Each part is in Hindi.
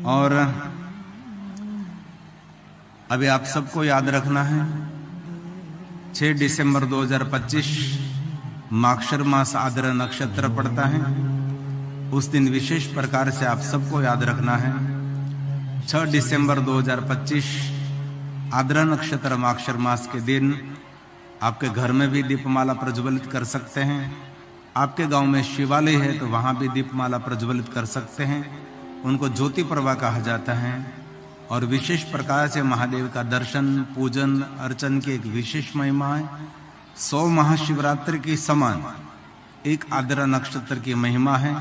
और अभी आप सबको याद रखना है 6 दिसंबर 2025 माक्षर मास आद्र नक्षत्र पड़ता है। उस दिन विशेष प्रकार से आप सबको याद रखना है 6 दिसंबर 2025 आद्र नक्षत्र माक्षर मास के दिन आपके घर में भी दीपमाला प्रज्वलित कर सकते हैं। आपके गांव में शिवालय है तो वहां भी दीपमाला प्रज्वलित कर सकते हैं। उनको ज्योति प्रभा कहा जाता है। और विशेष प्रकार से महादेव का दर्शन पूजन अर्चन की एक विशेष महिमा है। 100 महाशिवरात्रि के समान एक आद्र नक्षत्र की महिमा है।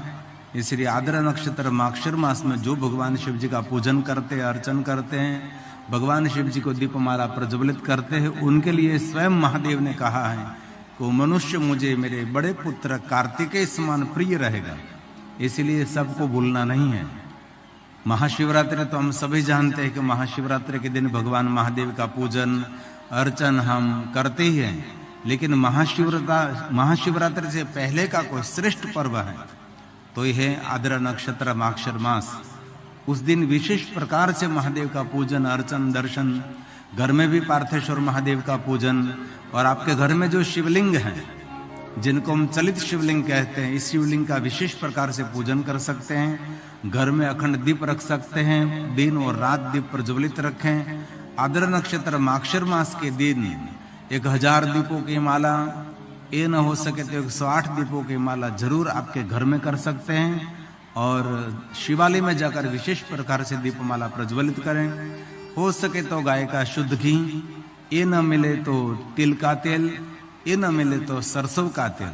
इसलिए आद्र नक्षत्र माक्षर मास में जो भगवान शिव जी का पूजन करते हैं अर्चन करते हैं, भगवान शिव जी को दीपमाला प्रज्वलित करते हैं, उनके लिए स्वयं महादेव ने कहा है कि मनुष्य मुझे मेरे बड़े पुत्र कार्तिकेय समान प्रिय रहेगा। इसलिए सबको भूलना नहीं है। महाशिवरात्रि तो हम सभी जानते हैं कि महाशिवरात्रि के दिन भगवान महादेव का पूजन अर्चन हम करते ही हैं, लेकिन महाशिवरात्रि से पहले का कोई श्रेष्ठ पर्व है तो यह है आद्र नक्षत्र माक्षर मास। उस दिन विशेष प्रकार से महादेव का पूजन अर्चन दर्शन, घर में भी पार्थेश्वर महादेव का पूजन, और आपके घर में जो शिवलिंग है जिनको हम चलित शिवलिंग कहते हैं, इस शिवलिंग का विशेष प्रकार से पूजन कर सकते हैं। घर में अखंड दीप रख सकते हैं, दिन और रात दीप प्रज्वलित रखें। आद्र नक्षत्र माक्षर मास के दिन 1000 दीपों की माला, ये न हो सके तो 108 दीपों की माला जरूर आपके घर में कर सकते हैं। और शिवालय में जाकर विशेष प्रकार से दीपमाला प्रज्वलित करें। हो सके तो गाय का शुद्ध घी, ये न मिले तो तिल का तेल, ये न मिले तो सरसों का तेल,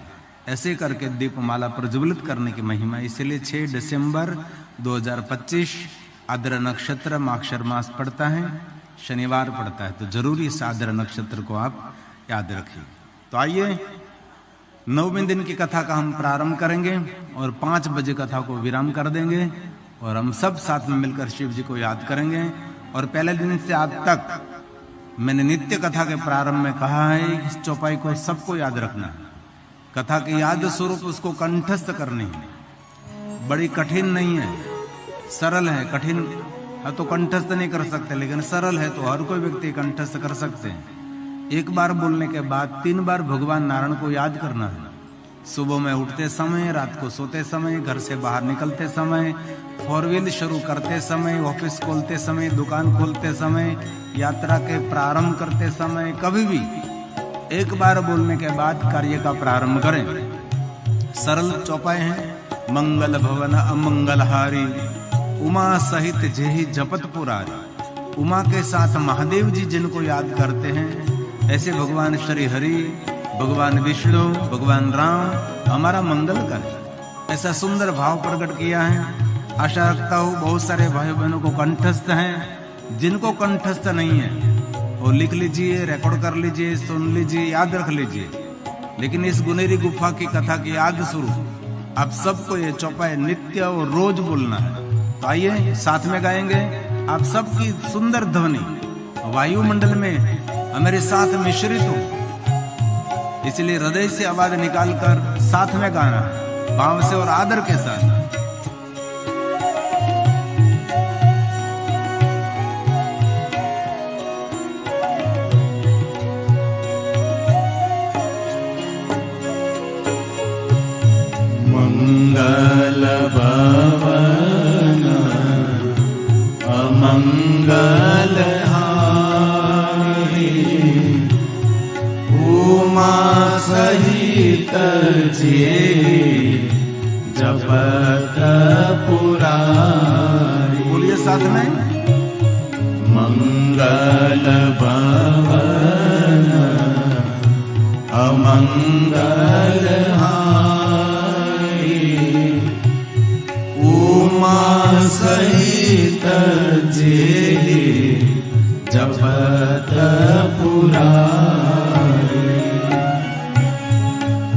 ऐसे करके दीपमाला प्रज्वलित करने की महिमा। इसलिए 6 दिसंबर 2025 आद्र नक्षत्र माक्षर मास पड़ता है, शनिवार पड़ता है, तो जरूर इस आद्र नक्षत्र को आप याद रखिए। तो आइए 9वें दिन की कथा का हम प्रारंभ करेंगे और 5 बजे कथा को विराम कर देंगे और हम सब साथ में मिलकर शिव जी को याद करेंगे। और पहले दिन से आज तक मैंने नित्य कथा के प्रारंभ में कहा है इस चौपाई को सबको याद रखना है। कथा की याद स्वरूप उसको कंठस्थ करनी है। बड़ी कठिन नहीं है, सरल है। कठिन है तो कंठस्थ नहीं कर सकते, लेकिन सरल है तो हर कोई व्यक्ति कंठस्थ कर सकते हैं। एक बार बोलने के बाद 3 बार भगवान नारायण को याद करना है। सुबह में उठते समय, रात को सोते समय, घर से बाहर निकलते समय, 4 व्हील शुरू करते समय, ऑफिस खोलते समय, दुकान खोलते समय, यात्रा के प्रारंभ करते समय, कभी भी एक बार बोलने के बाद कार्य का प्रारंभ करें। सरल चौपाई है। मंगल भवन अमंगलहारी, उमा सहित जेहि जपत पुरारी। उमा के साथ महादेव जी जिनको याद करते हैं, ऐसे भगवान श्री हरि, भगवान विष्णु, भगवान राम हमारा मंगल कर, ऐसा सुंदर भाव प्रकट किया है। आशा रखता हूँ बहुत सारे भाई बहनों को कंठस्थ हैं। जिनको कंठस्थ नहीं है वो लिख लीजिए, रिकॉर्ड कर लीजिए, सुन लीजिए, याद रख लीजिए। लेकिन इस गुनेरी गुफा की कथा की याद स्वरूप आप सबको ये चौपाई नित्य और रोज बोलना है। तो आइए साथ में गाएंगे। आप सबकी सुंदर ध्वनि वायुमंडल में मेरे साथ मिश्रित हो, इसलिए हृदय से आवाज निकालकर साथ में गाना, भाव से और आदर के साथ। मंगल भवन अमंगल उमा सहित जेहि जपत पुरारी। बोलिए साथ में। मंगल भवन अमंगल उमा सहित जेहि जपत पुरारी।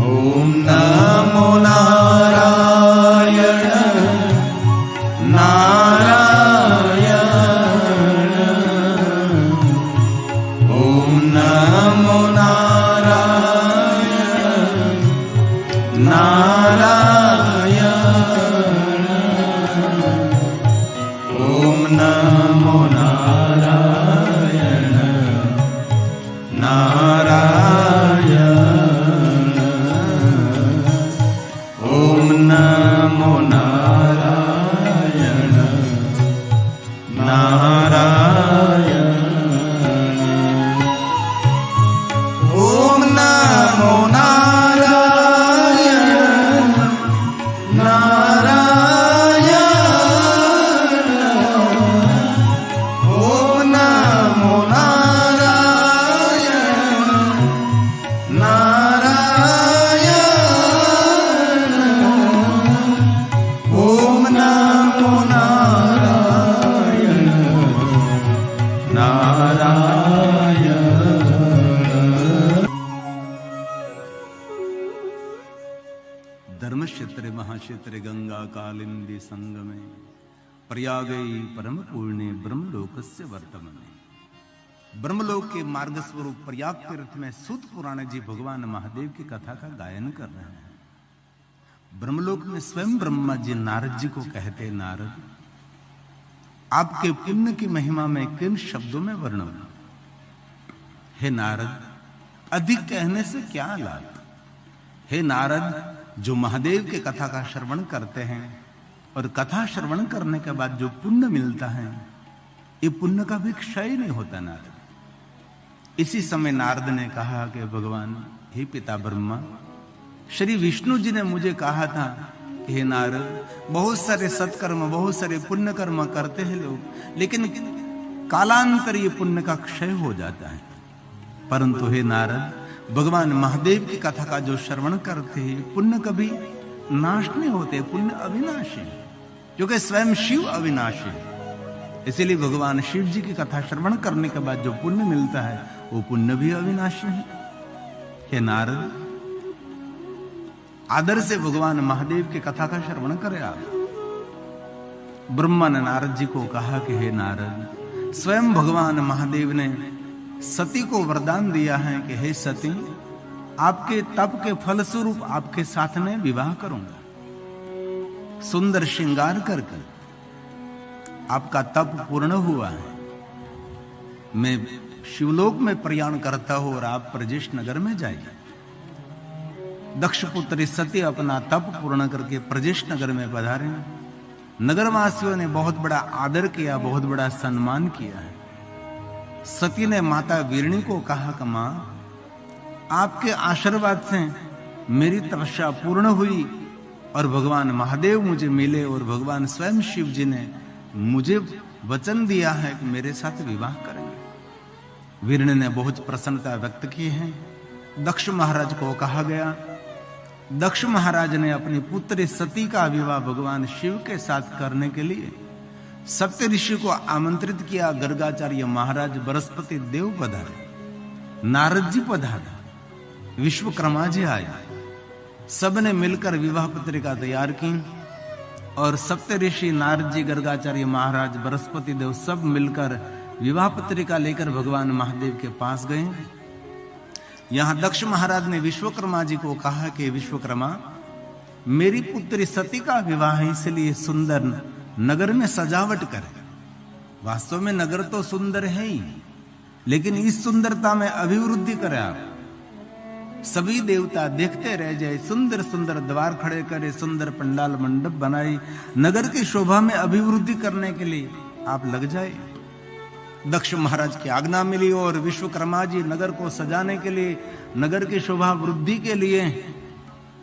ओम नमो नारायण नारायण। ओम नमो नारायण नारायण। ओम क्षेत्र गंगा कालिंदी संगमे प्रयागई परम पूर्णे ब्रह्मलोकस्य वर्तमने। ब्रह्मलोक के मार्ग स्वरूप प्रयाग तीर्थ में सूत पुराण जी भगवान महादेव की कथा का गायन कर रहे हैं। ब्रह्मलोक में स्वयं ब्रह्मा जी नारद जी को कहते, नारद आपके पुण्य की महिमा में किन शब्दों में वर्णन? हे नारद, अधिक कहने से क्या लाभ? हे नारद, जो महादेव के कथा का श्रवण करते हैं और कथा श्रवण करने के बाद जो पुण्य मिलता है, ये पुण्य का भी क्षय नहीं होता नारद। इसी समय नारद ने कहा कि भगवान, हे पिता ब्रह्मा, श्री विष्णु जी ने मुझे कहा था कि हे नारद, बहुत सारे सत्कर्म, बहुत सारे पुण्य कर्म करते हैं लोग, लेकिन कालांतर ये पुण्य का क्षय हो जाता है। परंतु हे नारद, भगवान महादेव की कथा का जो श्रवण करते हैं, पुण्य कभी नाश नहीं होते, पुण्य अविनाशी है, क्योंकि स्वयं शिव अविनाशी है। इसीलिए भगवान शिव जी की कथा श्रवण करने के बाद जो पुण्य मिलता है, वो पुण्य भी अविनाशी है। हे नारद, आदर से भगवान महादेव की कथा का श्रवण करें आप। ब्रह्मा ने नारद जी को कहा कि हे नारद, स्वयं भगवान महादेव ने सती को वरदान दिया है कि हे सती, आपके तप के फलस्वरूप आपके साथ में विवाह करूंगा। सुंदर श्रृंगार करके आपका तप पूर्ण हुआ है, मैं शिवलोक में प्रयाण करता हूं और आप प्रजेश नगर में जाइए। दक्ष पुत्री सती अपना तप पूर्ण करके प्रजेश नगर में पधारे। नगरवासियों ने बहुत बड़ा आदर किया, बहुत बड़ा सम्मान किया है। सती ने माता वीरणी को कहा कि मां, आपके आशीर्वाद से मेरी तपस्या पूर्ण हुई और भगवान महादेव मुझे मिले, और भगवान स्वयं शिव जी ने मुझे वचन दिया है कि मेरे साथ विवाह करेंगे। वीरणी ने बहुत प्रसन्नता व्यक्त की है। दक्ष महाराज को कहा गया। दक्ष महाराज ने अपनी पुत्री सती का विवाह भगवान शिव के साथ करने के लिए सप्त ऋषि को आमंत्रित किया। गर्गाचार्य महाराज, बृहस्पति देव पधारे, नारद जी पधारे, विश्वकर्मा जी आए। सबने मिलकर विवाह पत्रिका तैयार की और सप्त ऋषि, नारद जी, गर्गाचार्य महाराज, बृहस्पति देव सब मिलकर विवाह पत्रिका लेकर भगवान महादेव के पास गए। यहां दक्ष महाराज ने विश्वकर्मा जी को कहा कि विश्वकर्मा, मेरी पुत्री सती का विवाह है, इसलिए सुंदर नगर में सजावट करें। वास्तव में नगर तो सुंदर है ही, लेकिन इस सुंदरता में अभिवृद्धि करें आप। सभी देवता देखते रह जाए, सुंदर सुंदर द्वार खड़े करे, सुंदर पंडाल मंडप बनाए, नगर की शोभा में अभिवृद्धि करने के लिए आप लग जाए। दक्ष महाराज की आज्ञा मिली और विश्वकर्मा जी नगर को सजाने के लिए, नगर की शोभा वृद्धि के लिए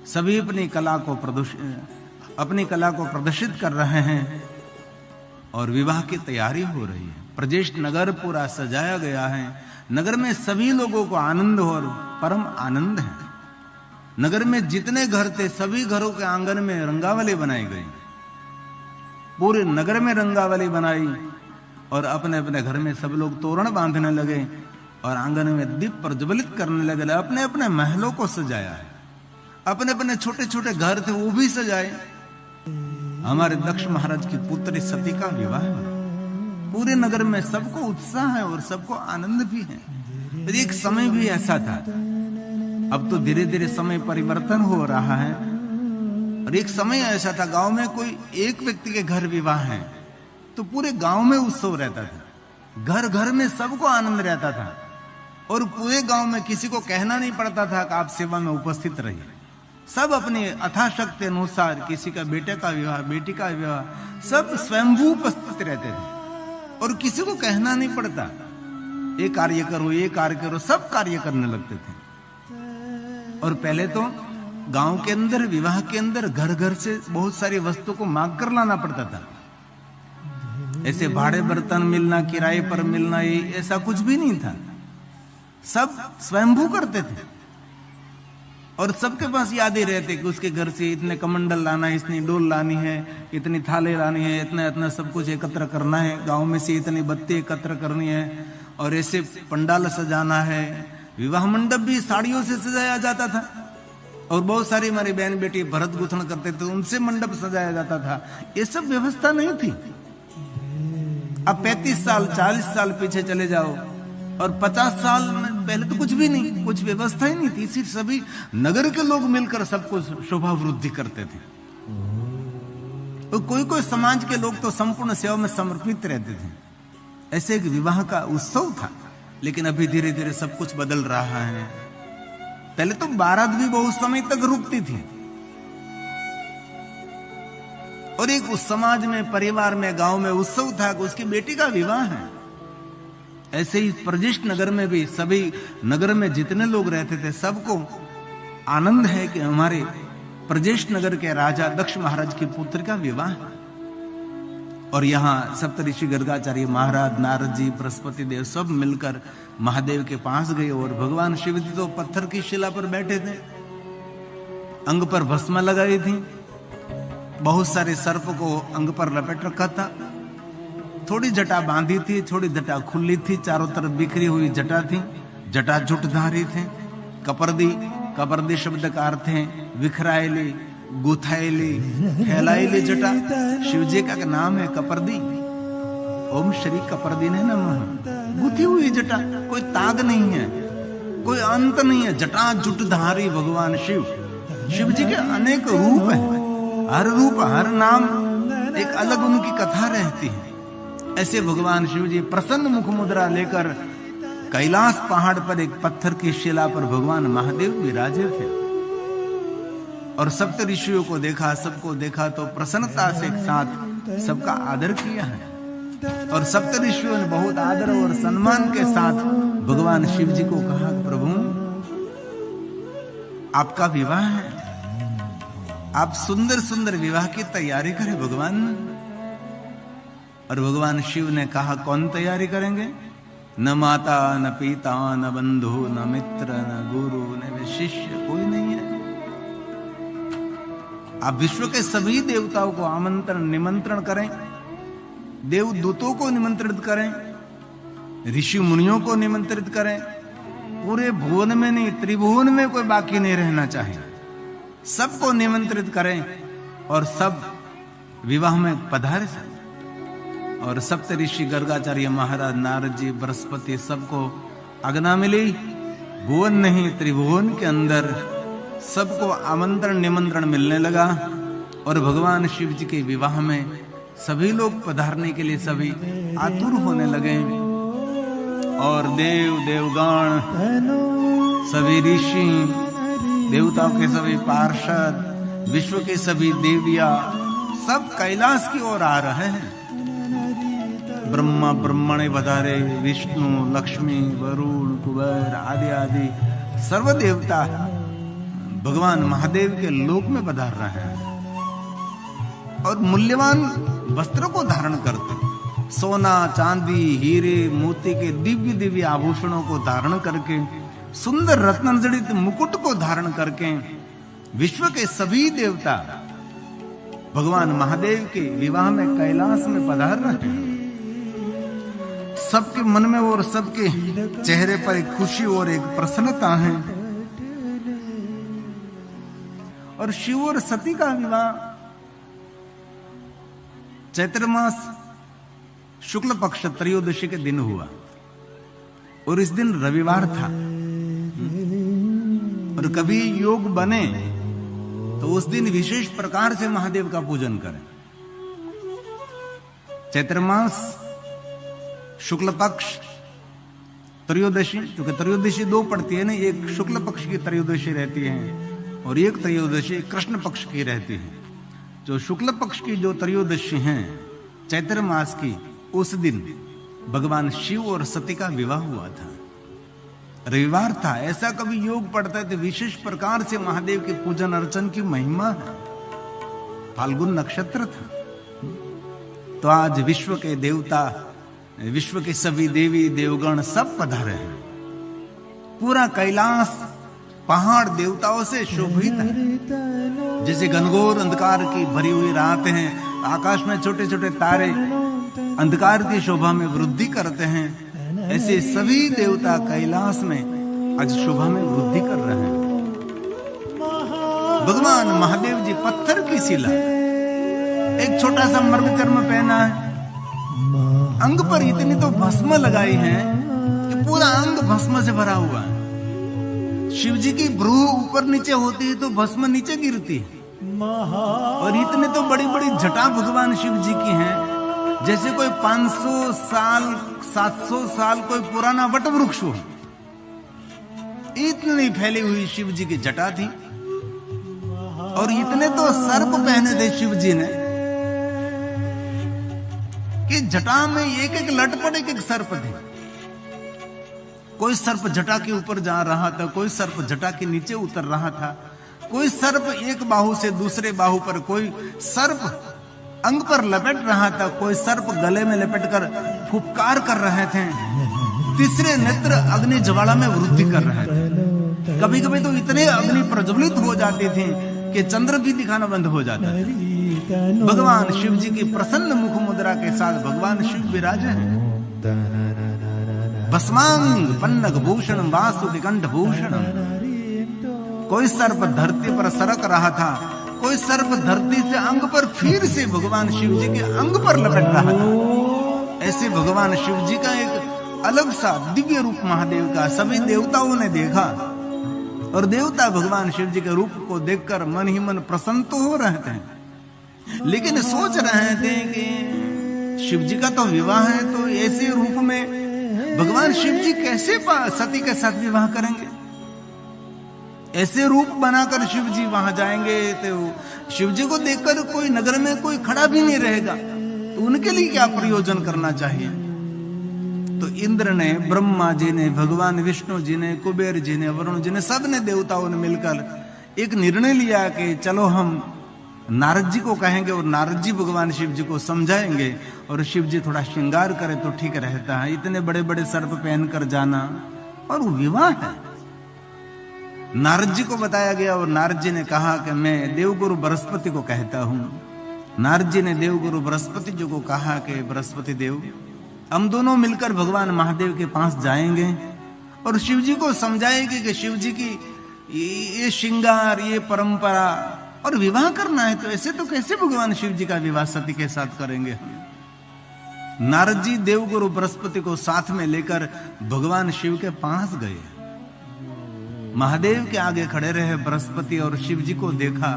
सभी अपनी कला को प्रदर्शित कर रहे हैं और विवाह की तैयारी हो रही है। प्रजेश नगर पूरा सजाया गया है। नगर में सभी लोगों को आनंद और परम आनंद है। नगर में जितने घर थे, सभी घरों के आंगन में रंगावली बनाई गई। पूरे नगर में रंगावली बनाई और अपने अपने घर में सब लोग तोरण बांधने लगे और आंगन में दीप प्रज्वलित करने लगे। अपने अपने महलों को सजाया है, अपने अपने छोटे छोटे घर थे वो भी सजाए। हमारे दक्ष महाराज की पुत्री सती का विवाह है। पूरे नगर में सबको उत्साह है और सबको आनंद भी है। एक समय भी ऐसा था, अब तो धीरे धीरे समय परिवर्तन हो रहा है, और एक समय ऐसा था गांव में कोई एक व्यक्ति के घर विवाह है तो पूरे गांव में उत्सव रहता था, घर घर में सबको आनंद रहता था, और पूरे गांव में किसी को कहना नहीं पड़ता था कि आप सेवा में उपस्थित रहिए। सब अपने अथाशक्ति अनुसार, किसी का बेटे का विवाह, बेटी का विवाह, सब स्वयंभू उपस्थित रहते थे और किसी को कहना नहीं पड़ता, ये कार्य करो, ये कार्य करो, सब कार्य करने लगते थे। और पहले तो गांव के अंदर, विवाह के अंदर घर घर से बहुत सारी वस्तु को मांग कर लाना पड़ता था। ऐसे भाड़े बर्तन मिलना, किराए पर मिलना, ये ऐसा कुछ भी नहीं था। सब स्वयंभू करते थे और सबके पास यादें रहते कि उसके घर से इतने कमंडल लाना है, इतनी डोल लानी है, इतनी थाले लानी है, इतना इतना सब कुछ एकत्र करना है, गांव में से इतनी बत्ती एकत्र करनी है, और ऐसे पंडाल सजाना है। विवाह मंडप भी साड़ियों से सजाया जाता था। और बहुत सारी हमारी बहन बेटी भरत गुथन करते थे, उनसे मंडप सजाया जाता था। ये सब व्यवस्था नहीं थी। अब 35 साल 40 साल पीछे चले जाओ और 50 साल में पहले तो कुछ भी नहीं, कुछ व्यवस्था ही नहीं थी। सिर्फ सभी नगर के लोग मिलकर सबको शोभा वृद्धि करते थे। तो कोई कोई समाज के लोग तो संपूर्ण सेवा में समर्पित रहते थे। ऐसे एक विवाह का उत्सव था। लेकिन अभी धीरे धीरे सब कुछ बदल रहा है। पहले तो बारात भी बहुत समय तक रुकती थी और एक उस समाज में, परिवार में, गांव में उत्सव था कि उसकी बेटी का विवाह है। ऐसे ही प्रजिष्ठ नगर में भी सभी नगर में जितने लोग रहते थे सबको आनंद है कि हमारे प्रजिष्ठ नगर के राजा दक्ष महाराज की पुत्र का विवाह है। और यहाँ सप्तऋषि गर्गाचार्य महाराज, नारद जी, बृहस्पति देव सब मिलकर महादेव के पास गए और भगवान शिव जी तो पत्थर की शिला पर बैठे थे, अंग पर भस्म लगाई थी, बहुत सारे सर्प को अंग पर लपेट रखा था, थोड़ी जटा बांधी थी, थोड़ी जटा खुली थी, चारों तरफ बिखरी हुई जटा थी, जटा जुटधारी थे। कपर्दी, कपर्दी शब्द का अर्थ है विखरायली, गुथायली, फैलायली जटा। शिव जी का नाम है कपर्दी। ओम श्री कपर्दी ने नमः। गुथी हुई जटा, कोई ताग नहीं है, कोई अंत नहीं है। जटा जुटधारी भगवान शिव। शिव जी के अनेक रूप हैं, हर रूप हर नाम एक अलग उनकी कथा रहती है। ऐसे भगवान शिव जी प्रसन्न मुख मुद्रा लेकर कैलाश पहाड़ पर एक पत्थर की शिला पर भगवान महादेव विराजे थे और सप्त ऋषियों को देखा, सबको देखा तो प्रसन्नता से एक साथ सबका आदर किया है। और सप्त ऋषियों ने बहुत आदर और सम्मान के साथ भगवान शिव जी को कहा, प्रभु आपका विवाह है, आप सुंदर सुंदर विवाह की तैयारी करें भगवान। और भगवान शिव ने कहा, कौन तैयारी करेंगे? न माता, न पिता, न बंधु, न मित्र, न गुरु, न शिष्य, कोई नहीं है। आप विश्व के सभी देवताओं को आमंत्रण निमंत्रण करें, देवदूतों को निमंत्रित करें, ऋषि मुनियों को निमंत्रित करें। पूरे भुवन में नहीं, त्रिभुवन में कोई बाकी नहीं रहना चाहिए। सबको निमंत्रित करें और सब विवाह में पधारे। और सप्त ऋषि गर्गाचार्य महाराज, नारद जी, बृहस्पति सबको आज्ञा मिली। भुवन नहीं, त्रिभुवन के अंदर सबको आमंत्रण निमंत्रण मिलने लगा और भगवान शिव जी के विवाह में सभी लोग पधारने के लिए सभी आतुर होने लगे। और देव देवगण, सभी ऋषि, देवताओं के सभी पार्षद, विश्व के सभी देवियां सब कैलाश की ओर आ रहे हैं। ब्रह्मा ब्रह्मणे पधारे, विष्णु, लक्ष्मी, वरुण, कुबेर आदि आदि सर्व देवता भगवान महादेव के लोक में पधार रहे हैं और मूल्यवान वस्त्रों को धारण करते, सोना, चांदी, हीरे, मोती के दिव्य दिव्य आभूषणों को धारण करके, सुंदर रत्न जड़ित मुकुट को धारण करके विश्व के सभी देवता भगवान महादेव के विवाह में कैलाश में पधार रहे हैं। सबके मन में और सबके चेहरे पर एक खुशी और एक प्रसन्नता है। और शिव और सती का विवाह चैत्र मास शुक्ल पक्ष त्रयोदशी के दिन हुआ और इस दिन रविवार था। और कभी योग बने तो उस दिन विशेष प्रकार से महादेव का पूजन करें। चैत्र मास शुक्ल पक्ष त्रयोदशी, क्योंकि त्रयोदशी दो पड़ती है ना, एक शुक्ल पक्ष की त्रयोदशी रहती है और एक त्रयोदशी कृष्ण पक्ष की रहती है। जो शुक्ल पक्ष की जो त्रयोदशी है चैत्र मास की, उस दिन भगवान शिव और सती का विवाह हुआ था, रविवार था। ऐसा कभी योग पड़ता है तो विशेष प्रकार से महादेव के पूजन अर्चन की महिमा है। फाल्गुन नक्षत्र था तो आज विश्व के देवता, विश्व के सभी देवी देवगण सब पधारे हैं। पूरा कैलाश पहाड़ देवताओं से शोभित है। जैसे घनघोर अंधकार की भरी हुई रात है, आकाश में छोटे छोटे तारे अंधकार की शोभा में वृद्धि करते हैं, ऐसे सभी देवता कैलाश में आज शोभा में वृद्धि कर रहे हैं। भगवान महादेव जी पत्थर की शिला, एक छोटा सा मर्ग चर्म पहना है, अंग पर इतनी तो भस्म लगाई है कि पूरा अंग भस्म से भरा हुआ है। शिव जी की भ्रू ऊपर नीचे होती है तो भस्म नीचे गिरती है, और इतने तो बड़ी बड़ी जटा भगवान शिव जी की हैं, जैसे कोई 500 साल 700 साल कोई पुराना वट वृक्ष हो। इतनी फैली हुई शिव जी की जटा थी, और इतने तो सर्प पहने थे शिव जी ने कि जटा में एक एक लटपट एक एक सर्प थे। कोई सर्प जटा के ऊपर जा रहा था, कोई सर्प जटा के नीचे उतर रहा था, कोई सर्प एक बाहु से दूसरे बाहु पर, कोई सर्प अंग पर लपेट रहा था, कोई सर्प गले में लपेट कर फुफकार कर रहे थे, तीसरे नेत्र अग्नि ज्वाला में वृद्धि कर रहे थे। कभी कभी तो इतने अग्नि प्रज्वलित हो जाती थी कि चंद्र भी दिखाना बंद हो जाता था। भगवान शिव जी की प्रसन्न मुख मुद्रा के साथ भगवान शिव विराजे हैं। भस्मांग पन्नग भूषण वासुकि कंठ भूषण। कोई सर्प धरती पर सरक रहा था, कोई सर्प धरती से अंग पर फिर से भगवान शिव जी के अंग पर लपेट रहा था। ऐसे भगवान शिव जी का एक अलग सा दिव्य रूप महादेव का सभी देवताओं ने देखा, और देवता भगवान शिव जी के रूप को देखकर मन ही मन प्रसन्न तो हो रहे थे, लेकिन सोच रहे थे कि शिव जी का तो विवाह है, तो ऐसे रूप में भगवान शिव जी कैसे सती के साथ विवाह करेंगे? ऐसे रूप बनाकर शिव जी वहां जाएंगे तो शिव जी को देखकर कोई नगर में कोई खड़ा भी नहीं रहेगा, तो उनके लिए क्या प्रयोजन करना चाहिए? तो इंद्र ने, ब्रह्मा जी ने, भगवान विष्णु जी ने, कुबेर जी ने, वरुण जी ने, सब ने देवताओं ने मिलकर एक निर्णय लिया कि चलो हम नारद जी को कहेंगे और नारद जी भगवान शिव जी को समझाएंगे और शिव जी थोड़ा श्रृंगार करे तो ठीक रहता है। इतने बड़े बड़े सर्प पहन कर जाना, और वो विवाह है। नारद जी को बताया गया और नारद जी ने कहा कि मैं देवगुरु बृहस्पति को कहता हूं। नारद जी ने देवगुरु बृहस्पति जी को कहा कि बृहस्पति देव, हम दोनों मिलकर भगवान महादेव के पास जाएंगे और शिव जी को समझाएंगे कि शिव जी की ये श्रृंगार, ये परंपरा और विवाह करना है, तो ऐसे तो कैसे भगवान शिव जी का विवाह सती के साथ करेंगे? नारद जी देवगुरु बृहस्पति को साथ में लेकर भगवान शिव के पास गए। महादेव के आगे खड़े रहे बृहस्पति और शिव जी को देखा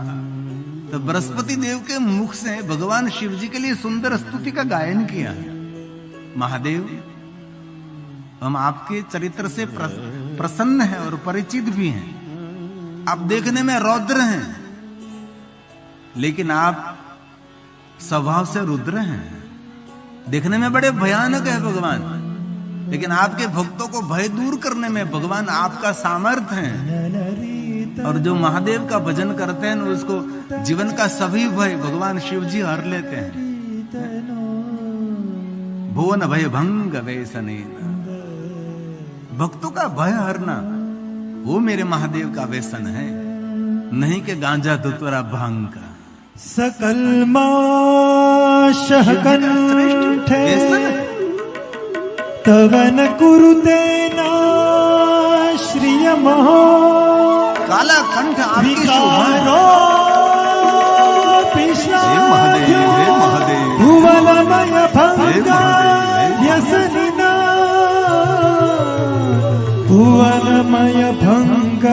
तो बृहस्पति देव के मुख से भगवान शिव जी के लिए सुंदर स्तुति का गायन किया। महादेव, हम आपके चरित्र से प्रसन्न हैं और परिचित भी हैं। आप देखने में रौद्र हैं, लेकिन आप स्वभाव से रुद्र हैं। देखने में बड़े भयानक है भगवान, लेकिन आपके भक्तों को भय दूर करने में भगवान आपका सामर्थ्य है। और जो महादेव का भजन करते हैं उसको जीवन का सभी भय भगवान शिव जी हर लेते हैं। भुवन भय भंग व्यसनेन, भक्तों का भय हरना वो मेरे महादेव का व्यसन है, नहीं कि गांजा धतूरा भांग का। सकल माशः कंठे तवन कुरुते नाश्रियमः। काला कंठ आपकी शोभा है। भुवनमय भंग व्यसनिना, भुवनमय भंग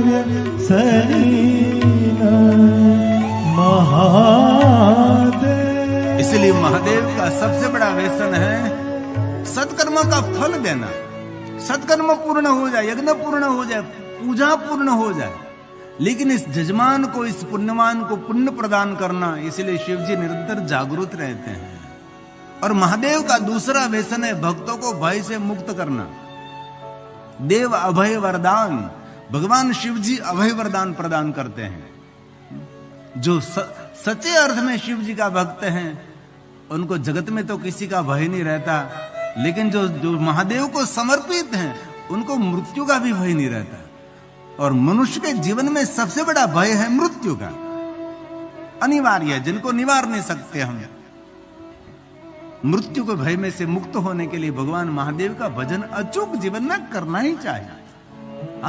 व्यसनिना महादेव। इसलिए महादेव का सबसे बड़ा व्यसन है सत्कर्म का फल देना। सत्कर्म पूर्ण हो जाए, यज्ञ पूर्ण हो जाए, पूजा पूर्ण हो जाए, लेकिन इस जजमान को, इस पुण्यवान को पुण्य प्रदान करना। इसलिए शिव जी निरंतर जागरूक रहते हैं। और महादेव का दूसरा व्यसन है भक्तों को भय से मुक्त करना। देव अभय वरदान, भगवान शिव जी अभय वरदान प्रदान करते हैं। जो सच्चे अर्थ में शिव जी का भक्त हैं उनको जगत में तो किसी का भय नहीं रहता, लेकिन जो महादेव को समर्पित हैं उनको मृत्यु का भी भय नहीं रहता। और मनुष्य के जीवन में सबसे बड़ा भय है मृत्यु का, अनिवार्य है, जिनको निवार नहीं सकते हम। मृत्यु के भय में से मुक्त होने के लिए भगवान महादेव का भजन अचूक जीवन में करना ही चाहिए।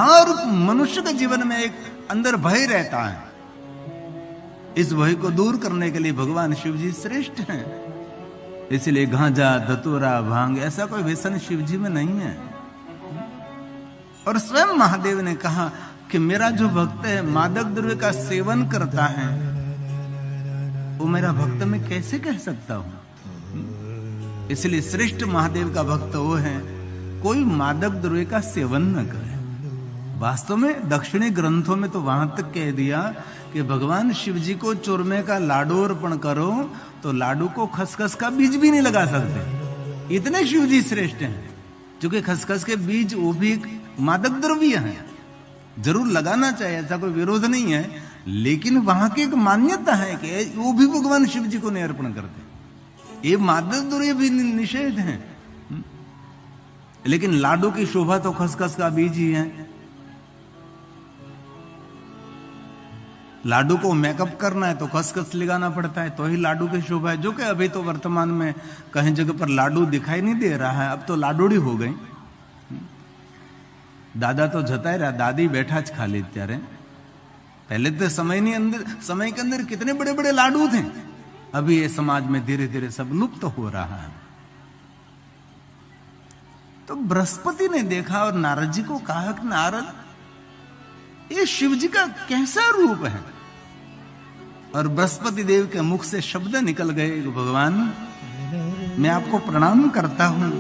और मनुष्य के जीवन में एक अंदर भय रहता है। इस भय को दूर करने के लिए भगवान शिव जी श्रेष्ठ हैं। इसलिए गांजा, धतूरा, भांग ऐसा कोई व्यसन शिव जी में नहीं है। और स्वयं महादेव ने कहा कि मेरा जो भक्त है मादक द्रव्य का सेवन करता है, वो मेरा भक्त मैं कैसे कह सकता हूं। इसलिए श्रेष्ठ महादेव का भक्त वो है कोई मादक द्रव्य का सेवन न करे। वास्तव में दक्षिणी ग्रंथों में तो वहां तक कह दिया कि भगवान शिव जी को चूरमे का लाडू अर्पण करो तो लाडू को खसखस का बीज भी नहीं लगा सकते। इतने शिव जी श्रेष्ठ हैं। क्योंकि खसखस के बीज वो भी मादक द्रव्य है, जरूर लगाना चाहिए, ऐसा कोई विरोध नहीं है, लेकिन वहां की एक मान्यता है कि वो भी भगवान शिव जी को नहीं अर्पण करते। ये मादक द्रव्य भी निषेध है। लेकिन लाडू की शोभा तो खसखस का बीज ही है। लाडू को मेकअप करना है तो खसखस लगाना पड़ता है, तो ही लाडू की शोभा है। जो कि अभी तो वर्तमान में कहीं जगह पर लाडू दिखाई नहीं दे रहा है, अब तो लाडूड़ी हो गई। दादा तो जताए रहा, दादी बैठा खा ली त्यारे। पहले तो समय के अंदर कितने बड़े बड़े लाडू थे। अभी ये समाज में धीरे धीरे सब लुप्त हो रहा है। तो बृहस्पति ने देखा और नारद जी को कहा कि नारद, ये शिव जी का कैसा रूप है। और बृहस्पति देव के मुख से शब्द निकल गए, भगवान मैं आपको प्रणाम करता हूं।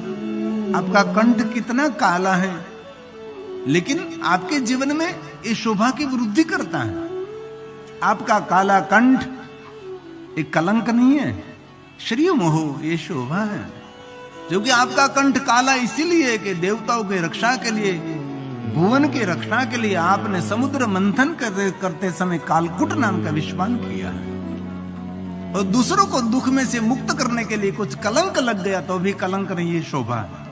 आपका कंठ कितना काला है, लेकिन आपके जीवन में ये शोभा की वृद्धि करता है। आपका काला कंठ एक कलंक नहीं है, श्री मोह ये शोभा है। जो कि आपका कंठ काला इसीलिए कि देवताओं की रक्षा के लिए, भुवन की रक्षा के लिए आपने समुद्र मंथन करते समय कालकुट नाम का विषपान किया है। और दूसरों को दुख में से मुक्त करने के लिए कुछ कलंक लग गया तो भी कलंक नहीं, ये शोभा है।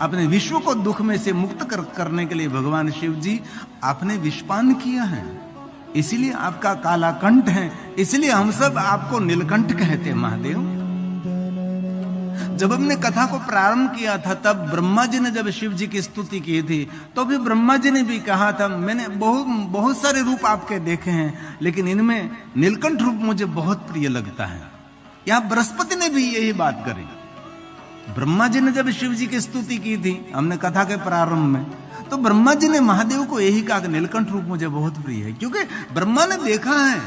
अपने विश्व को दुख में से मुक्त करने के लिए भगवान शिव जी आपने विषपान किया है, इसीलिए आपका काला कंठ है। इसलिए हम सब आपको नीलकंठ कहते हैं महादेव। जब हमने कथा को प्रारंभ किया था तब ब्रह्मा जी ने जब शिव जी की स्तुति की थी तो भी ब्रह्मा जी ने भी कहा था मैंने बहुत सारे रूप आपके देखे हैं, लेकिन इनमें नीलकंठ रूप मुझे बहुत प्रिय लगता है। यहां बृहस्पति ने भी यही बात करी। ब्रह्मा जी ने जब शिव जी की स्तुति की थी हमने कथा के प्रारंभ में, तो ब्रह्मा जी ने महादेव को यही कहा कि नीलकंठ रूप मुझे बहुत प्रिय है। क्योंकि ब्रह्मा ने देखा है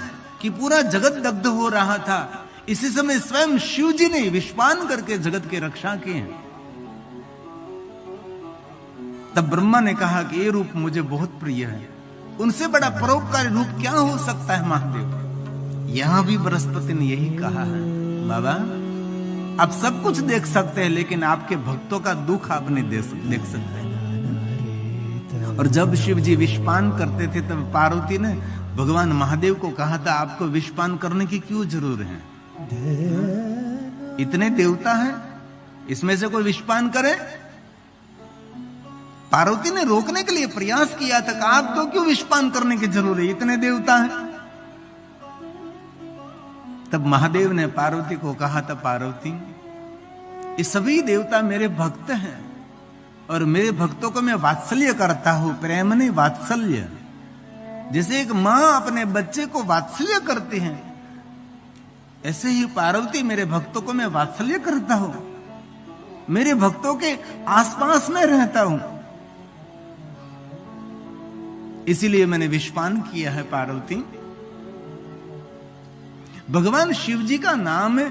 कि पूरा जगत दग्ध हो रहा था, इसी समय स्वयं शिव जी ने विषपान करके जगत की रक्षा की है। तब ब्रह्मा ने कहा कि ये रूप मुझे बहुत प्रिय है, उनसे बड़ा परोपकारी रूप क्या हो सकता है महादेव। यहां भी बृहस्पति ने यही कहा है, बाबा आप सब कुछ देख सकते हैं लेकिन आपके भक्तों का दुख आप नहीं देख सकते। और जब शिव जी विषपान करते थे तब पार्वती ने भगवान महादेव को कहा था आपको विषपान करने की क्यों जरूरत है, इतने देवता हैं, इसमें से कोई विषपान करे। पार्वती ने रोकने के लिए प्रयास किया था कि आप तो क्यों विषपान करने की जरूरत है, इतने देवता हैं। तब महादेव ने पार्वती को कहा था पार्वती ये सभी देवता मेरे भक्त हैं और मेरे भक्तों को मैं वात्सल्य करता हूं, प्रेम नहीं वात्सल्य। जैसे एक मां अपने बच्चे को वात्सल्य करती है, ऐसे ही पार्वती मेरे भक्तों को मैं वात्सल्य करता हूं, मेरे भक्तों के आसपास में रहता हूं, इसीलिए मैंने विषपान किया है पार्वती। भगवान शिव जी का नाम है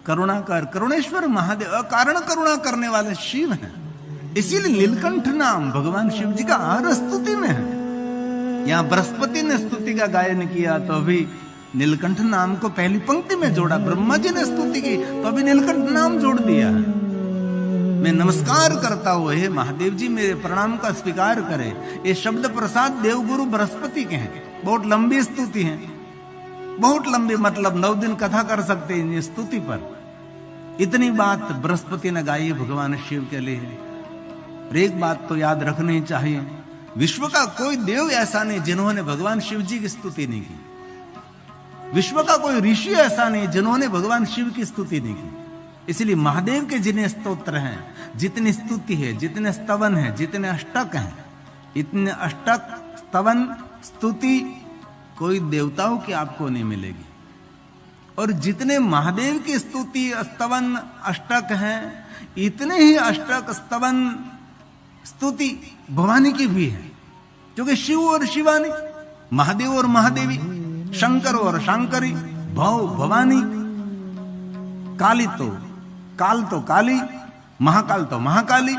करुणाकर, करुणेश्वर महादेव, अकारण करुणा करने वाले शिव हैं। इसीलिए नीलकंठ नाम भगवान शिव जी का हर स्तुति में है। यहां बृहस्पति ने स्तुति का गायन किया तो अभी नीलकंठ नाम को पहली पंक्ति में जोड़ा, ब्रह्मा जी ने स्तुति की तो अभी नीलकंठ नाम जोड़ दिया। मैं नमस्कार करता हूं, हे महादेव जी मेरे प्रणाम का स्वीकार करें। ये शब्द प्रसाद देवगुरु बृहस्पति के हैं। बहुत लंबी स्तुति है, बहुत लंबी, मतलब 9 दिन कथा कर सकते हैं इस स्तुति पर। इतनी बात बृहस्पति ने गाई भगवान शिव के लिए। और एक बात तो याद रखनी चाहिए, विश्व का कोई देव ऐसा नहीं जिन्होंने भगवान शिव जी की स्तुति नहीं की। विश्व का कोई ऋषि ऐसा नहीं जिन्होंने भगवान शिव की स्तुति नहीं की। इसलिए महादेव के जितने स्तोत्र हैं, जितनी स्तुति है, जितने स्तवन है, जितने अष्टक हैं, इतने अष्टक स्तवन स्तुति कोई देवताओं की आपको नहीं मिलेगी। और जितने महादेव की स्तुति स्तवन अष्टक हैं, इतने ही अष्टक स्तवन स्तुति भवानी की भी है। क्योंकि शिव और शिवानी, महादेव और महादेवी, शंकर और शंकरी, भव भवानी, काली तो काली, महाकाल तो महाकाली,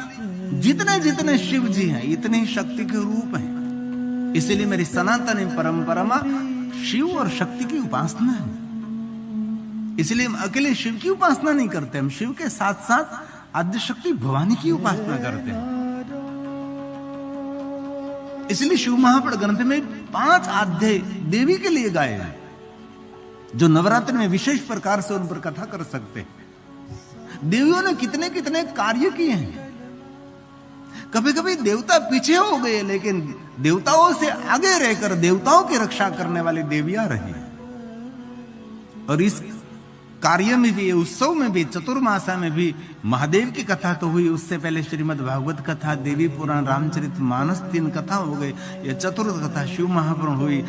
जितने जितने शिव जी हैं इतने ही शक्ति के रूप हैं। इसलिए मेरी सनातनी परंपरा में शिव और शक्ति की उपासना है। इसलिए हम अकेले शिव की उपासना नहीं करते, हम शिव के साथ साथ आद्य शक्ति भवानी की उपासना करते हैं। इसलिए शिव महापुराण ग्रंथ में 5 अध्याय देवी के लिए गाए हैं, जो नवरात्र में विशेष प्रकार से उन पर कथा कर सकते हैं। देवियों ने कितने कितने कार्य किए हैं। कभी कभी देवता पीछे हो गए, लेकिन देवताओं से आगे रहकर देवताओं की रक्षा करने वाली देवियां रही। और इस कार्य में भी, उत्सव में भी, चतुर्मासा में भी महादेव की कथा तो हुई। उससे पहले श्रीमद् भागवत कथा, देवी पुराण, रामचरितमानस 3 कथा हो गई। यह चतुर्थ कथा शिव महापुराण हुई।